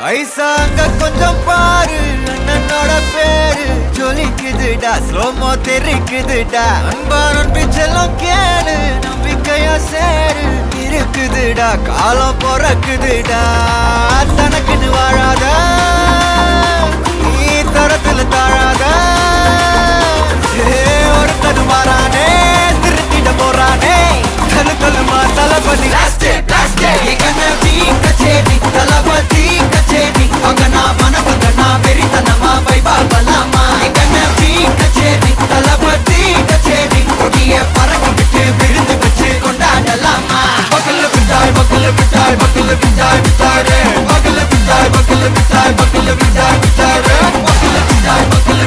ஐசாங்க கொஞ்சம் பாரு அண்ணனோட பேரு ஜொலிக்குதுடா ஸ்லோமோ தெரிக்குதுடா அன்பாரன் பிச்செல்லாம் கேளு நம்பிக்கையா சேரு இருக்குதுடா காலம் பொறக்குதுடா தனக்குன்னு வாழாத நீ தரத்துல தாழாத ஒருத்தது மாறானே திருத்திட போறானே கலு கலுமா தளபதி தளபதி கச்சேரி அங்கனா மனபங்கனா வெறித்தனமா வைபாபலாமா எங்கனவி கச்சேரி தளபதி கச்சேரி கொடிய பறக்க விட்டு விழுந்து வச்சு கொண்டாடலாமா பக்கல்ல விட்டாய் பக்கல்ல விட்டாய் பக்கல்ல விட்டாய் விட்டாரே பக்கல்ல விட்டாய் பக்கல்ல விட்டாய் பக்கல்ல விட்டாய் விட்டாரே பக்கல்ல விட்டாய் பக்கல்ல